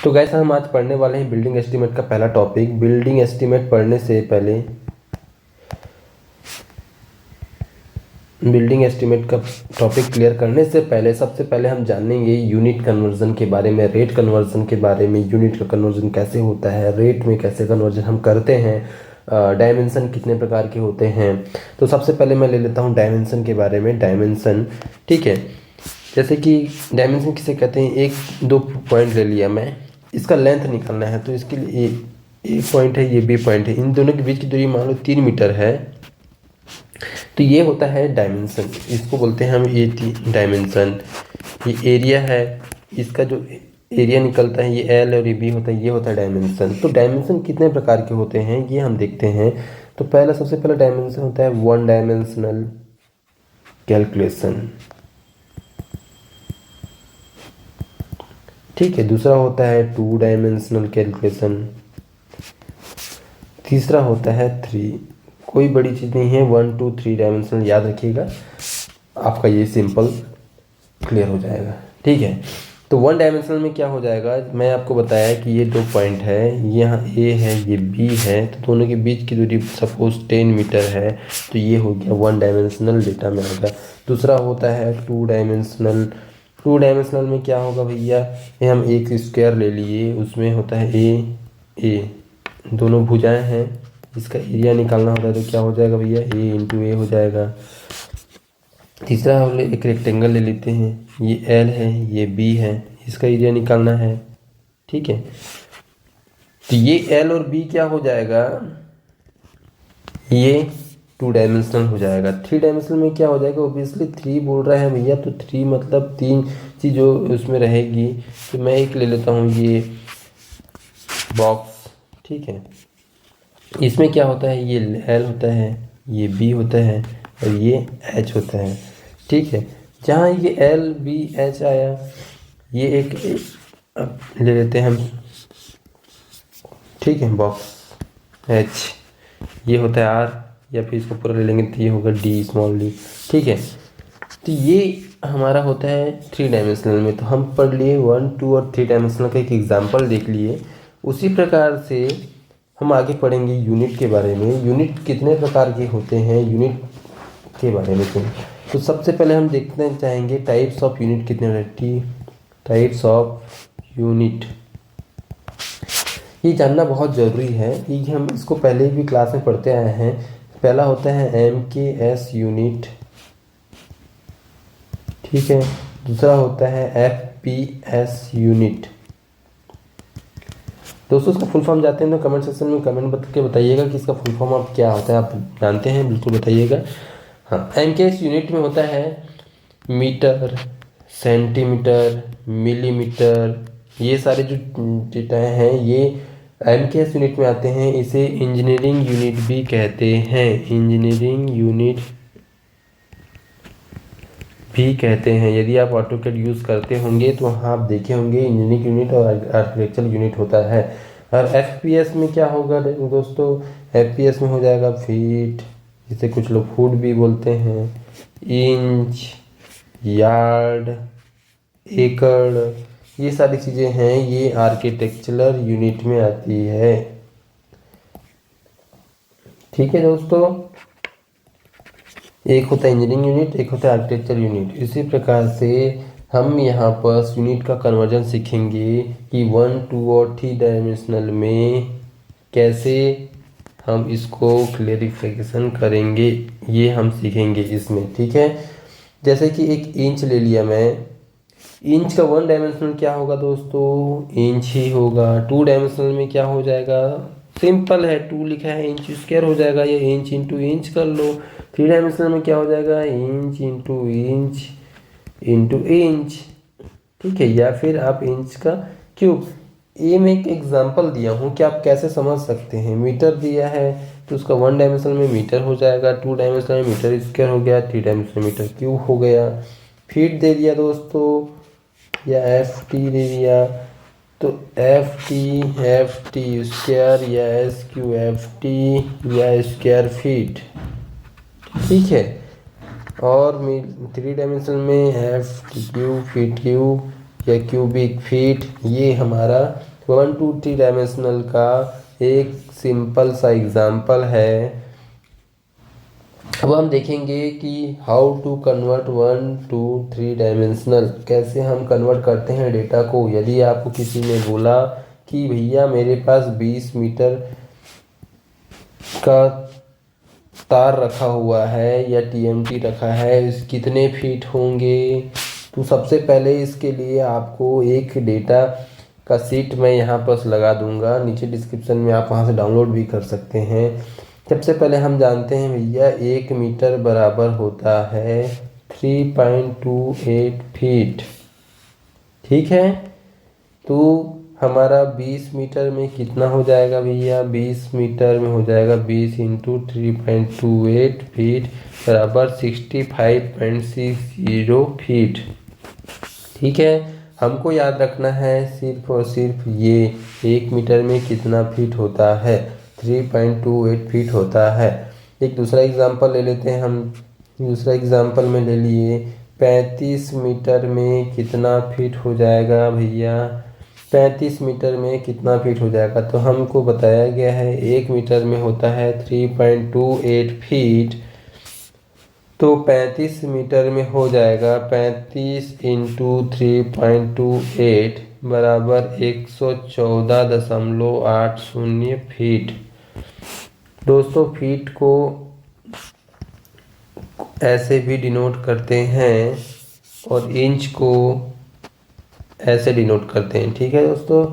तो गाइस हम आज पढ़ने वाले हैं बिल्डिंग एस्टीमेट का पहला टॉपिक। बिल्डिंग एस्टीमेट पढ़ने से पहले बिल्डिंग एस्टीमेट का टॉपिक क्लियर करने से पहले सबसे पहले हम जानेंगे यूनिट कन्वर्जन के बारे में, रेट कन्वर्जन के बारे में। यूनिट का कन्वर्जन कैसे होता है, रेट में कैसे कन्वर्जन हम करते हैं, डायमेंशन कितने प्रकार के होते हैं। तो सबसे पहले मैं ले लेता हूँ डायमेंशन के बारे में। डायमेंशन, ठीक है, जैसे कि डायमेंशन किसे कहते हैं, एक दो पॉइंट ले लिया मैं, इसका लेंथ निकालना है तो इसके लिए ए पॉइंट है, ये बी पॉइंट है, इन दोनों के बीच की दूरी मान लो 3 मीटर है, तो ये होता है डायमेंशन। इसको बोलते हैं हम ए डायमेंशन। ये एरिया है, इसका जो एरिया निकलता है ये एल और ये बी होता है, ये होता है डायमेंशन। तो डायमेंशन कितने प्रकार के होते हैं ये हम देखते हैं। तो सबसे पहला डायमेंशन होता है वन डायमेंशनल कैलकुलेशन, ठीक है। दूसरा होता है 2 डायमेंशनल कैलकुलेशन। तीसरा होता है 3, कोई बड़ी चीज़ नहीं है, 1 2 3 डायमेंशनल, याद रखिएगा, आपका ये सिंपल क्लियर हो जाएगा, ठीक है। तो 1 डायमेंशनल में क्या हो जाएगा, मैं आपको बताया कि ये 2 पॉइंट है, यहाँ ए है ये बी है, तो दोनों के बीच की दूरी सपोज 10 मीटर है, तो ये हो गया 1 डायमेंशनल डेटा में आएगा। दूसरा होता है 2 डायमेंशनल। 2 डायमेंशनल में क्या होगा भैया, ये हम एक स्क्वायर ले लिए, उसमें होता है ए, दोनों भुजाएं हैं, इसका एरिया निकालना होता है, तो क्या हो जाएगा भैया, ए इंटू ए हो जाएगा। तीसरा हम एक रेक्टेंगल ले लेते हैं, ये एल है ये बी है, इसका एरिया निकालना है, ठीक है। तो ये एल और बी क्या हो जाएगा, ये 2 डायमेंशनल हो जाएगा। 3 डायमेंशनल में क्या हो जाएगा, ओबियसली 3 बोल रहा है भैया, तो 3 मतलब 3 चीज़ जो उसमें रहेगी। तो मैं एक ले लेता हूँ ये बॉक्स, ठीक है। इसमें क्या होता है, ये एल होता है, ये बी होता है और ये एच होता है, ठीक है। जहाँ ये एल बी एच आया, ये एक अब ले लेते हैं हम, ठीक है, बॉक्स एच, ये होता है आर, या फिर इसको पूरा ले लेंगे तो ये होगा डी स्मॉल डी, ठीक है। तो ये हमारा होता है 3 डायमेंशनल में। तो हम पढ़ लिए 1 2 और 3 डायमेंशनल का एक एग्जाम्पल देख लिए। उसी प्रकार से हम आगे पढ़ेंगे यूनिट के बारे में। यूनिट कितने प्रकार के होते हैं, यूनिट के बारे में। तो सबसे पहले हम देखना चाहेंगे टाइप्स ऑफ यूनिट कितने वैरायटी, टाइप्स ऑफ यूनिट, ये जानना बहुत ज़रूरी है कि हम इसको पहले भी क्लास में पढ़ते आए हैं। पहला होता है MKS यूनिट, ठीक है। दूसरा होता है FPS यूनिट। दोस्तों इसका फुल फॉर्म जानते हैं तो कमेंट सेक्शन में कमेंट करके बताइएगा कि इसका फुल फॉर्म आप क्या होता है, आप जानते हैं बिल्कुल बताइएगा। हाँ, MKS यूनिट में होता है मीटर, सेंटीमीटर, मिलीमीटर, ये सारे जो डेटा हैं ये MKS यूनिट में आते हैं। इसे इंजीनियरिंग यूनिट भी कहते हैं, इंजीनियरिंग यूनिट भी कहते हैं। यदि आप ऑटोकैड यूज़ करते होंगे तो वहाँ आप देखे होंगे इंजीनियरिंग यूनिट और आर्किटेक्चरल यूनिट होता है। और FPS में क्या होगा दोस्तों, FPS में हो जाएगा फीट, जिसे कुछ लोग फुट भी बोलते हैं, इंच, यार्ड, एकड़, ये सारी चीज़ें हैं, ये आर्किटेक्चरल यूनिट में आती है, ठीक है दोस्तों। एक होता है इंजीनियरिंग यूनिट, एक होता है आर्किटेक्चर यूनिट। इसी प्रकार से हम यहाँ पर यूनिट का कन्वर्जन सीखेंगे कि 1 2 और 3 डायमेंशनल में कैसे हम इसको क्लेरिफिकेशन करेंगे, ये हम सीखेंगे इसमें, ठीक है। जैसे कि एक इंच ले लिया मैं, इंच का 1 डायमेंशनल क्या होगा दोस्तों, इंच ही होगा। 2 डायमेंशनल में क्या हो जाएगा, सिंपल है, 2 लिखा है इंच स्क्वायर हो जाएगा, ये इंच इंटू इंच कर लो। 3 डायमेंशनल में क्या हो जाएगा, inch into inch into inch, ठीक है, या फिर आप इंच का क्यूब। ये मैं एक एग्जांपल दिया हूँ कि आप कैसे समझ सकते हैं। मीटर दिया है तो उसका 1 डायमेंशनल में मीटर हो जाएगा, 2 डायमेंशनल में मीटर स्क्वायर हो गया, 3 डायमेंशनल में मीटर क्यूब हो गया। फीट दे दिया दोस्तों, या FT दे दिया, तो FT स्क्वायर या SQFT या स्क्वायर फीट, ठीक है। और 3 डायमेंशन में FT क्यूब, फीट क्यूब, या क्यूबिक फीट, ये हमारा 1 to 3 डायमेंशनल का एक सिंपल सा एग्जाम्पल है। अब हम देखेंगे कि how to convert 1 to 3 dimensional, कैसे हम कन्वर्ट करते हैं डेटा को। यदि आपको किसी ने बोला कि भैया मेरे पास 20 मीटर का तार रखा हुआ है या टीएमटी रखा है, इस कितने फीट होंगे, तो सबसे पहले इसके लिए आपको एक डेटा का शीट मैं यहाँ पर लगा दूंगा, नीचे डिस्क्रिप्शन में आप वहाँ से डाउनलोड भी कर सकते हैं। सबसे पहले हम जानते हैं भैया 1 मीटर बराबर होता है 3.28 फीट, ठीक है। तो हमारा 20 मीटर में कितना हो जाएगा भैया, 20 मीटर में हो जाएगा 20 इंटू 3.28 फीट बराबर 65.60 फीट, ठीक है। हमको याद रखना है सिर्फ और सिर्फ ये 1 मीटर में कितना फीट होता है, 3.28 फीट होता है। एक दूसरा एग्जांपल ले लेते हैं हम। दूसरा एग्जांपल में ले लिए 35 मीटर में कितना फीट हो जाएगा भैया, 35 मीटर में कितना फीट हो जाएगा, तो हमको बताया गया है 1 मीटर में होता है 3.28 फीट, तो 35 मीटर में हो जाएगा 35 इंटू 3.28 बराबर 114.80 फीट। दोस्तों फीट को ऐसे भी डिनोट करते हैं और इंच को ऐसे डिनोट करते हैं, ठीक है दोस्तों।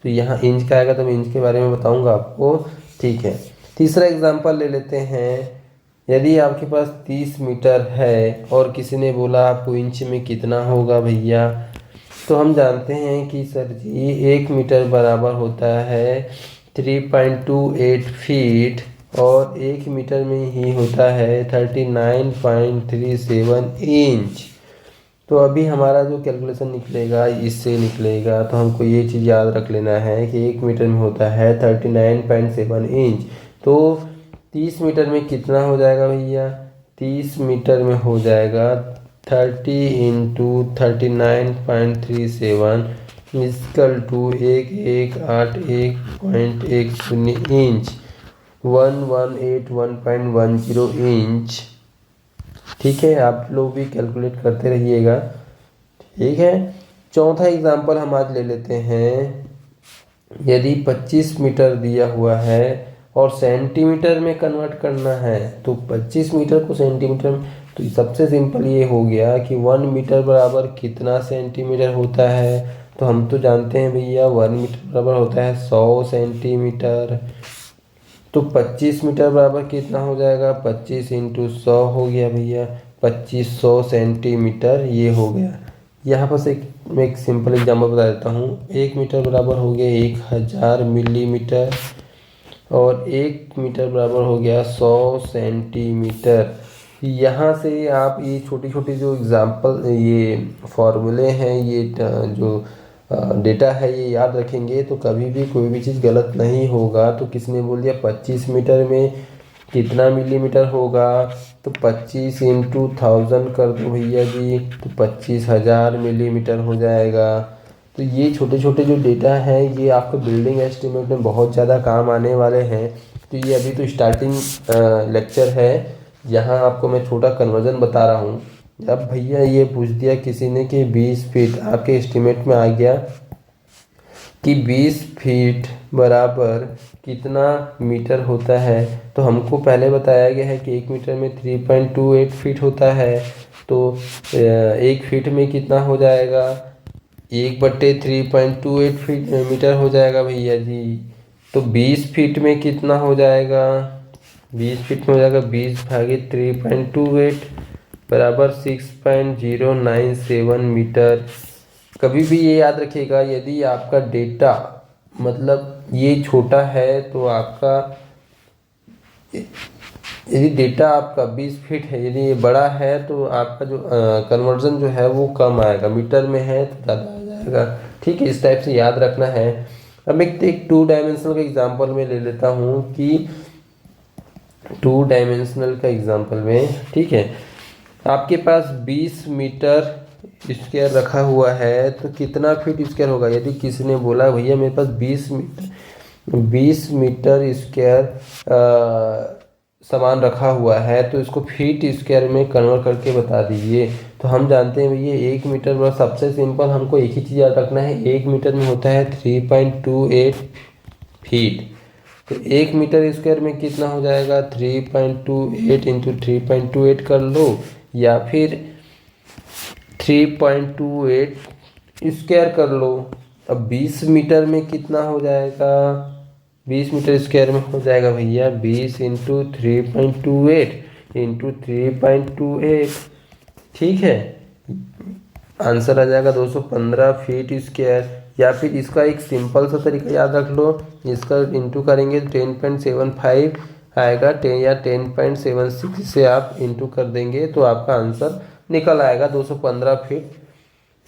तो यहाँ इंच का आएगा तो मैं इंच के बारे में बताऊंगा आपको, ठीक है। तीसरा एग्जांपल ले लेते हैं। यदि आपके पास 30 मीटर है और किसी ने बोला आपको इंच में कितना होगा भैया, तो हम जानते हैं कि सर जी 1 मीटर बराबर होता है 3.28 फीट और 1 मीटर में ही होता है 39.37 इंच। तो अभी हमारा जो कैलकुलेशन निकलेगा इससे निकलेगा, तो हमको ये चीज़ याद रख लेना है कि 1 मीटर में होता है 39.7 इंच। तो 30 मीटर में कितना हो जाएगा भैया, 30 मीटर में हो जाएगा 30 into 39.37 equal to 1181.10 inch, 1181.10 inch, ठीक है। आप लोग भी कैलकुलेट करते रहिएगा, ठीक है। चौथा एग्जांपल हम आज ले लेते हैं। यदि 25 मीटर दिया हुआ है और सेंटीमीटर में कन्वर्ट करना है, तो 25 मीटर को सेंटीमीटर में, तो सबसे सिंपल ये हो गया कि 1 मीटर बराबर कितना सेंटीमीटर होता है, तो हम तो जानते हैं भैया 1 मीटर बराबर होता है 100 सेंटीमीटर। तो 25 मीटर बराबर कितना हो जाएगा, 25 इंटू 100 हो गया भैया 2500 सेंटीमीटर, ये हो गया। यहाँ पर से मैं एक सिंपल एग्जांपल बता देता हूँ। 1 मीटर बराबर हो गया 1000 मिलीमीटर और 1 मीटर बराबर हो गया 100 सेंटीमीटर। यहाँ से आप ये छोटी छोटी जो एग्जांपल, ये फॉर्मूले हैं, ये जो डेटा है ये याद रखेंगे तो कभी भी कोई भी चीज़ गलत नहीं होगा। तो किसने बोल दिया 25 मीटर में कितना मिलीमीटर होगा, तो 25 इंटू 1000 कर दो भैया जी, तो 25,000 मिलीमीटर हो जाएगा। तो ये छोटे छोटे जो डेटा हैं ये आपको बिल्डिंग एस्टिमेट में बहुत ज़्यादा काम आने वाले हैं। तो ये अभी तो स्टार्टिंग लेक्चर है, यहाँ आपको मैं छोटा कन्वर्जन बता रहा हूँ। अब भैया ये पूछ दिया किसी ने कि 20 फीट, आपके एस्टिमेट में आ गया कि 20 फीट बराबर कितना मीटर होता है, तो हमको पहले बताया गया है कि 1 मीटर में 3.28 फीट होता है। तो 1 फीट में कितना हो जाएगा, 1/3.28 फीट मीटर हो जाएगा भैया जी। तो 20 फीट में कितना हो जाएगा, 20 फीट में हो जाएगा 20 भागे 3.28 बराबर 6.097 मीटर। कभी भी ये याद रखिएगा, यदि आपका डेटा मतलब ये छोटा है तो आपका, यदि डेटा आपका 20 फीट है, यदि ये बड़ा है तो आपका जो कन्वर्जन जो है वो कम आएगा, मीटर में है तो ज़्यादा आ जाएगा, ठीक है। इस टाइप से याद रखना है। अब एक 2 डायमेंशनल का एग्जांपल में ले लेता हूँ कि 2 डायमेंशनल का एग्जांपल में, ठीक है, आपके पास 20 मीटर स्क्वायर रखा हुआ है तो कितना फीट स्क्वायर होगा। यदि किसी ने बोला भैया मेरे पास 20 मीटर स्क्वायर सामान रखा हुआ है तो इसको फीट स्क्वायर में कन्वर्ट करके बता दीजिए। तो हम जानते हैं भैया 1 मीटर बस सबसे सिंपल हमको एक ही चीज़ याद रखना है, 1 मीटर में होता है 3.28 फीट। तो 1 मीटर स्क्वायर में कितना हो जाएगा 3.28 इंटू 3.28 कर लो, या फिर 3.28 स्क्वायर कर लो। अब 20 मीटर में कितना हो जाएगा, 20 मीटर स्क्वायर में हो जाएगा भैया 20 इंटू 3.28 इंटू 3.28। ठीक है, आंसर आ जाएगा 215 फीट स्क्वायर। या फिर इसका एक सिंपल सा तरीका याद रख लो, इसका इंटू करेंगे 10.75 आएगा 10 या 10.76 से आप इंटू कर देंगे तो आपका आंसर निकल आएगा 215 फीट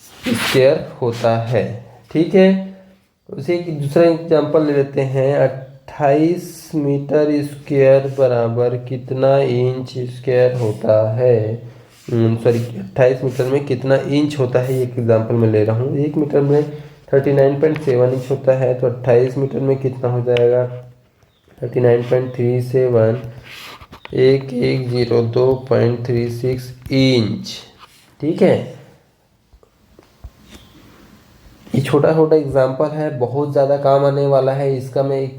स्क्वायर होता है। ठीक है, उसी की दूसरा एग्जांपल ले लेते हैं। 28 मीटर स्क्वायर बराबर कितना इंच स्क्वायर होता है। सॉरी 28 मीटर में कितना इंच होता है, ये एग्जांपल में ले रहा हूँ। 1 मीटर में 39.7 इंच होता है तो 28 मीटर में कितना हो जाएगा 39.37 1102.36 इंच। ठीक है, ये छोटा छोटा एग्जांपल है, बहुत ज़्यादा काम आने वाला है। इसका मैं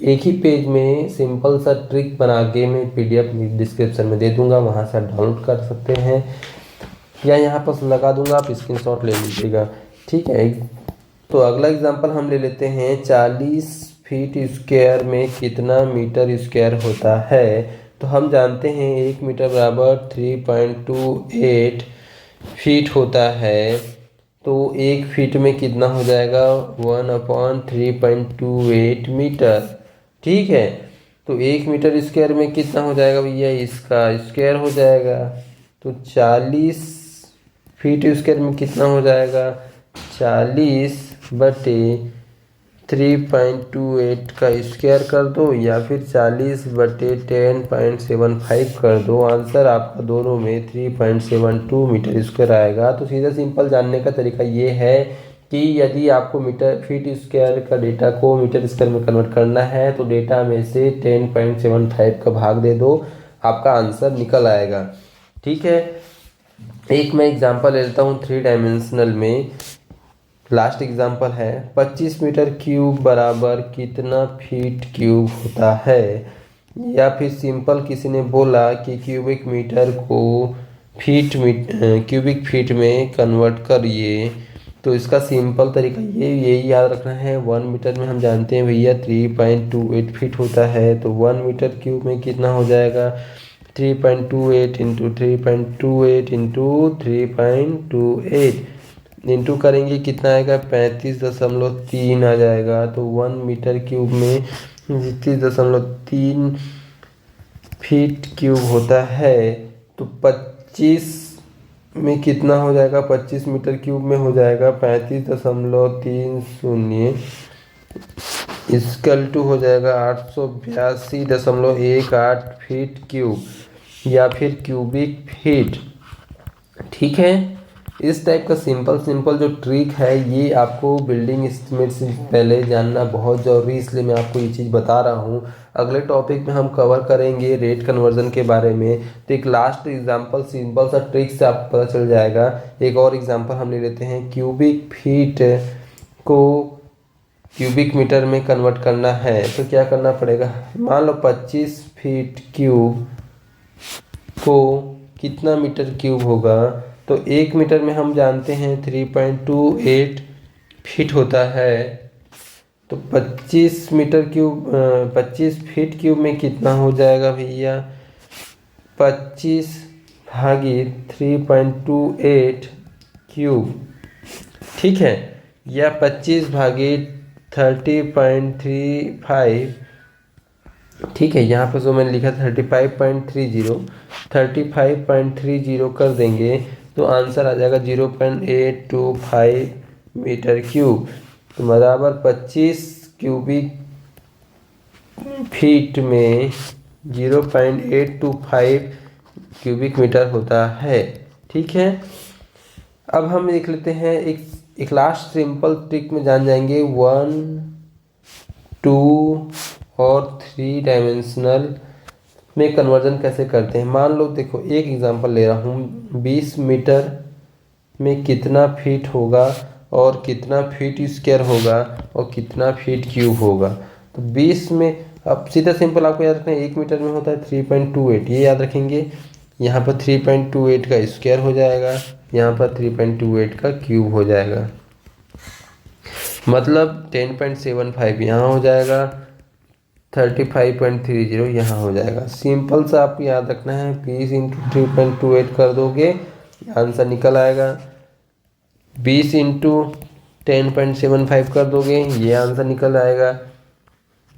एक ही पेज में सिंपल सा ट्रिक बना के मैं PDF डिस्क्रिप्शन में दे दूंगा, वहाँ से आप डाउनलोड कर सकते हैं या यहाँ पर लगा दूंगा, आप स्क्रीनशॉट ले लीजिएगा। ठीक है, तो अगला एग्जांपल हम ले लेते हैं। 40 फीट स्क्वायर में कितना मीटर स्क्वायर होता है। तो हम जानते हैं 1 मीटर बराबर 3.28 फीट होता है। तो 1 फीट में कितना हो जाएगा 1/3.28 मीटर। ठीक है, तो 1 मीटर स्क्वायर में कितना हो जाएगा भैया, इसका स्क्वायर हो जाएगा। तो 40 फीट स्क्वायर में कितना हो जाएगा 40/3.28 का स्क्वायर कर दो, या फिर 40/10.75 कर दो। आंसर आपका दोनों में 3.72 मीटर स्क्वायर आएगा। तो सीधा सिंपल जानने का तरीका ये है कि यदि आपको मीटर फीट स्क्वायर का डेटा को मीटर स्क्वायर में कन्वर्ट करना है तो डेटा में से 10.75 का भाग दे दो, आपका आंसर निकल आएगा। ठीक है, एक मैं एग्जांपल ले लेता हूँ 3 डायमेंशनल में। लास्ट एग्जांपल है 25 मीटर क्यूब बराबर कितना फीट क्यूब होता है। या फिर सिंपल किसी ने बोला कि क्यूबिक मीटर को क्यूबिक फीट में कन्वर्ट करिए। तो इसका सिंपल तरीका यही याद रखना है। 1 मीटर में हम जानते हैं भैया 3.28 फीट होता है। तो 1 मीटर क्यूब में कितना हो जाएगा 3.28 इंटू 3.28 इंटू 3.28 इंटू करेंगे कितना आएगा 35.3 आ जाएगा। तो 1 मीटर क्यूब में 35.3 फीट क्यूब होता है। तो 25 में कितना हो जाएगा 25 मीटर क्यूब में हो जाएगा 35.30 इक्वल टू हो जाएगा 882.18 फीट क्यूब या फिर क्यूबिक फीट। ठीक है, इस टाइप का सिंपल जो ट्रिक है ये आपको बिल्डिंग एस्टिमेट से पहले जानना बहुत ज़रूरी, इसलिए मैं आपको ये चीज़ बता रहा हूँ। अगले टॉपिक में हम कवर करेंगे रेट कन्वर्जन के बारे में। तो एक लास्ट एग्जांपल सिंपल सा ट्रिक से आपको पता चल जाएगा। एक और एग्जांपल हम ले लेते हैं। क्यूबिक फीट को क्यूबिक मीटर में कन्वर्ट करना है तो क्या करना पड़ेगा। मान लो 25 फीट क्यूब को कितना मीटर क्यूब होगा। तो 1 मीटर में हम जानते हैं 3.28 फीट होता है। तो 25 फीट क्यूब में कितना हो जाएगा भैया 25/3.28 क्यूब। ठीक है, या 25/30.35। ठीक है, यहाँ पर जो मैंने लिखा 35.30 कर देंगे तो आंसर आ जाएगा 0.825 मीटर क्यूब। तो बराबर 25 क्यूबिक फीट में 0.825 क्यूबिक मीटर होता है। ठीक है, अब हम देख लेते हैं एक लास्ट सिंपल ट्रिक में जान जाएंगे 1, 2 और 3 डायमेंशनल में कन्वर्जन कैसे करते हैं। मान लो देखो एक एग्जांपल ले रहा हूँ, 20 मीटर में कितना फीट होगा और कितना फीट स्क्वायर होगा और कितना फीट क्यूब होगा। तो 20 में अब सीधा सिंपल आपको याद रखना है 1 मीटर में होता है 3.28, ये याद रखेंगे। यहाँ पर 3.28 का स्क्वायर हो जाएगा, यहाँ पर 3.28 का क्यूब हो जाएगा, मतलब 10.75 यहाँ हो जाएगा, 35.30 यहाँ हो जाएगा। सिंपल सा आपको याद रखना है, 20 इंटू 3.28 कर दोगे आंसर निकल आएगा, 20 इंटू 10.75 कर दोगे ये आंसर निकल आएगा,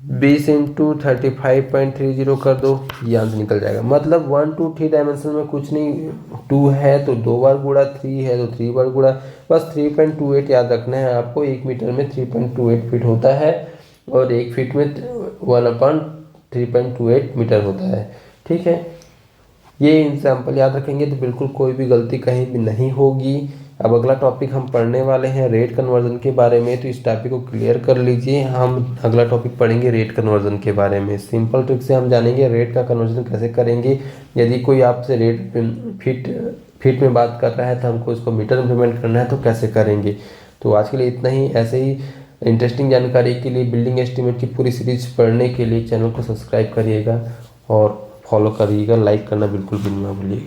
20 इंटू 35.30 कर दो ये आंसर निकल जाएगा। मतलब 1 2 3 डायमेंशन में कुछ नहीं, 2 है तो 2 बार गुणा, 3 है तो 3 बार गुणा, बस 3.28 याद रखना है आपको। 1 मीटर में 3.28 फीट होता है और 1 फीट में 1/3.28 मीटर होता है। ठीक है, ये एग्जाम्पल याद रखेंगे तो बिल्कुल कोई भी गलती कहीं भी नहीं होगी। अब अगला टॉपिक हम पढ़ने वाले हैं रेट कन्वर्जन के बारे में, तो इस टॉपिक को क्लियर कर लीजिए। हम अगला टॉपिक पढ़ेंगे रेट कन्वर्जन के बारे में। सिंपल ट्रिक से हम जानेंगे रेट का कन्वर्जन कैसे करेंगे। यदि कोई आपसे रेट फीट में बात कर रहा है तो हमको उसको मीटर में पेमेंट करना है तो कैसे करेंगे। तो आज के लिए इतना ही। ऐसे ही इंटरेस्टिंग जानकारी के लिए, बिल्डिंग एस्टीमेट की पूरी सीरीज पढ़ने के लिए चैनल को सब्सक्राइब करिएगा और फॉलो करिएगा, लाइक करना बिल्कुल भी ना भूलिएगा।